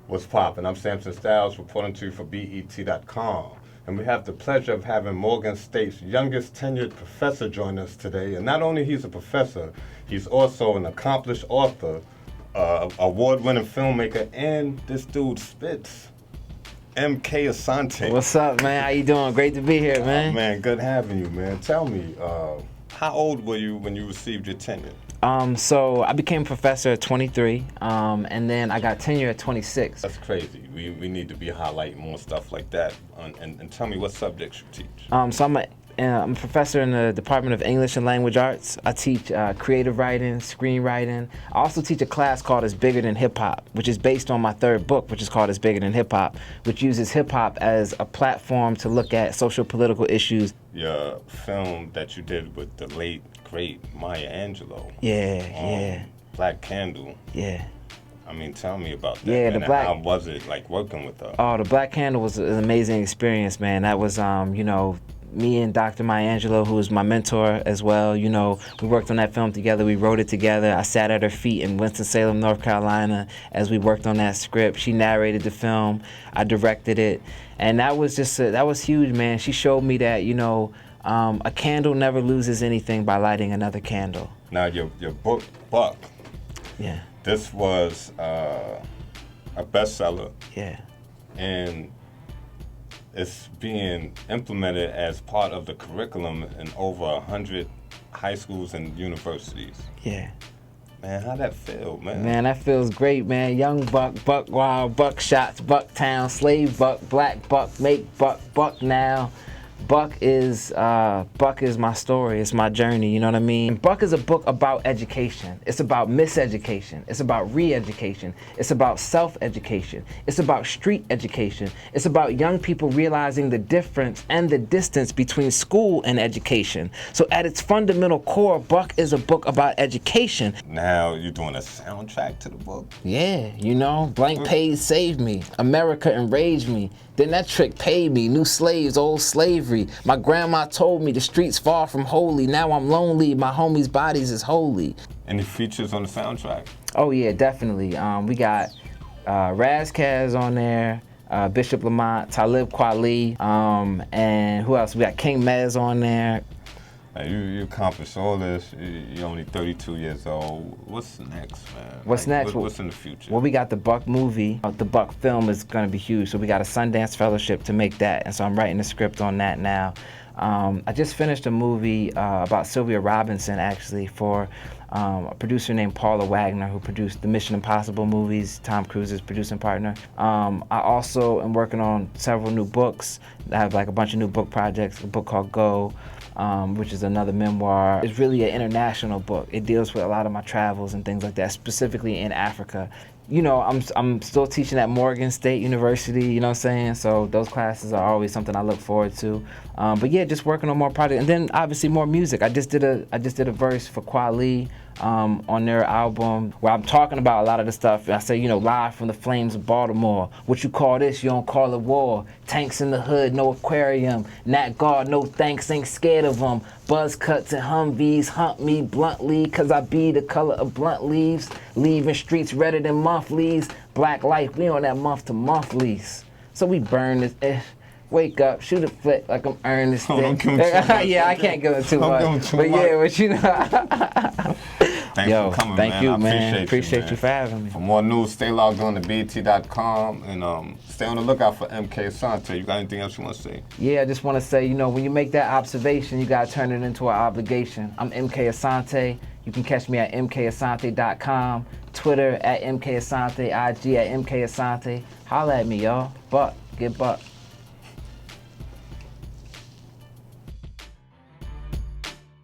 What's poppin'? I'm Samson Styles reporting to you for BET.com. And we have the pleasure of having Morgan State's youngest tenured professor join us today. And not only he's a professor, he's also an accomplished author, award-winning filmmaker, and this dude spits. MK Asante. What's up, man? How you doing? Great to be here, man. Man, good having you, man. Tell me, how old were you when you received your tenure? So I became a professor at 23, and then I got tenure at 26. That's crazy. We need to be highlighting more stuff like that. And tell me what subjects you teach. So I'm a professor in the Department of English and Language Arts. I teach creative writing, screenwriting. I also teach a class called It's Bigger Than Hip Hop, which is based on my third book, which is called It's Bigger Than Hip Hop, which uses hip hop as a platform to look at social political issues. Your film that you did with the late, great Maya Angelou. Yeah. Black Candle. Yeah. I mean, tell me about that. Yeah, man. the Black. How was it like working with her? Oh, the Black Candle was an amazing experience, man. That was, me and Dr. Maya Angelou, who was my mentor as well, we worked on that film together. We wrote it together. I sat at her feet in Winston-Salem, North Carolina, as we worked on that script. She narrated the film. I directed it. And that was that was huge, man. She showed me that, a candle never loses anything by lighting another candle. Now, your book, Buck. Yeah. This was a bestseller. Yeah. And it's being implemented as part of the curriculum in over 100 high schools and universities. Yeah. Man, how'd that feel, man? Man, that feels great, man. Young buck, buck wild, buck shots, buck town, slave buck, black buck, make buck, buck now. Buck is my story. It's my journey. You know what I mean? Buck is a book about education. It's about miseducation. It's about re-education. It's about self-education. It's about street education. It's about young people realizing the difference and the distance between school and education. So at its fundamental core, Buck is a book about education. Now you're doing a soundtrack to the book? Yeah, blank page saved me. America enraged me. Then that trick paid me. New slaves, old slavery. My grandma told me the streets far from holy. Now I'm lonely. My homies' bodies is holy. Any features on the soundtrack? Oh yeah, definitely. We got Raz Kaz on there, Bishop Lamont, Talib Kweli, and who else? We got King Mez on there. Now you accomplished all this. You're only 32 years old. What's next, man? What's next? What's in the future? Well, we got the Buck movie. The Buck film is going to be huge. So we got a Sundance Fellowship to make that. And so I'm writing the script on that now. I just finished a movie about Sylvia Robinson, actually, for a producer named Paula Wagner, who produced the Mission Impossible movies, Tom Cruise's producing partner. I also am working on several new books. I have like a bunch of new book projects, a book called Go, which is another memoir. It's really an international book. It deals with a lot of my travels and things like that, specifically in Africa. I'm still teaching at Morgan State University, you know what I'm saying? So those classes are always something I look forward to. But yeah, just working on more projects. And then obviously more music. I just did a verse for Kweli on their album where I'm talking about a lot of the stuff. I say, live from the flames of Baltimore. What you call this, you don't call it war. Tanks in the hood, no aquarium. Nat Guard, no thanks, ain't scared of them. Buzz cuts and Humvees hunt me bluntly, cause I be the color of blunt leaves. Leaving streets redder than monthlies. Black life, we on that month to monthlies. So we burn this. Wake up, shoot a flick like I'm Ernest. Yeah, I can't go too much. But Thanks for coming, thank man. you, I man. Appreciate you for having me. For more news, stay logged on to BET.com and stay on the lookout for MK Asante. You got anything else you want to say? Yeah, I just want to say, when you make that observation, you got to turn it into an obligation. I'm MK Asante. You can catch me at mkasante.com, Twitter at MK Asante, IG at MK Asante. Holla at me, y'all. Buck, get buck.